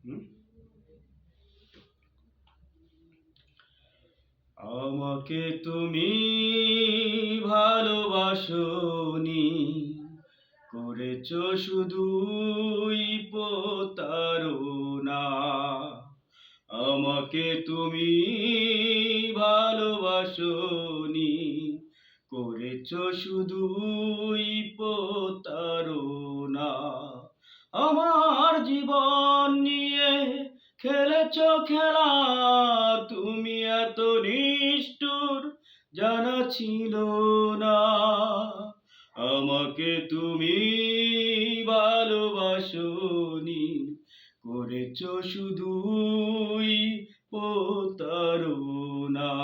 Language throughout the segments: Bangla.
হুম? আমাকে তুমি ভালোবাসোনি, করেছো শুধুই প্রতারণা। আমাকে তুমি ভালোবাসোনি, করেছো শুধুই প্রতারণা। আমার জীবন নিয়ে খেলেছো খেলা, তুমি এত নিষ্ঠুর জানা ছিল না। আমাকে তুমি ভালোবাসোনি, করেছো শুধুই প্রতারণা।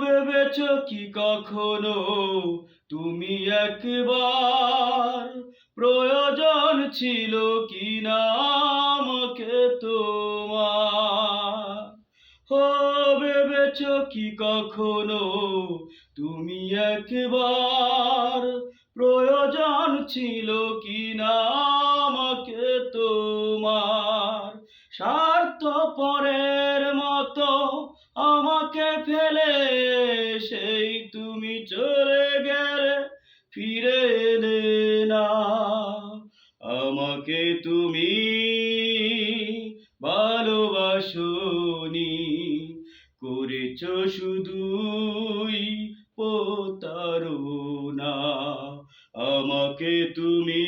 ভেবেছ কি কখনো তুমি একবার প্রয়োজন ছিল কি না আমাকে তোমার? ভেবেছ কি কখনো তুমি একবার প্রয়োজন ছিল কি না আমাকে তোমার? স্বার্থপরের মতো আমাকে ফেলে সেই তুমি চলে গেলে, ফিরে এলে না। আমাকে তুমি ভালোবাসোনি, করেছো শুধুই প্রতারণা। আমাকে তুমি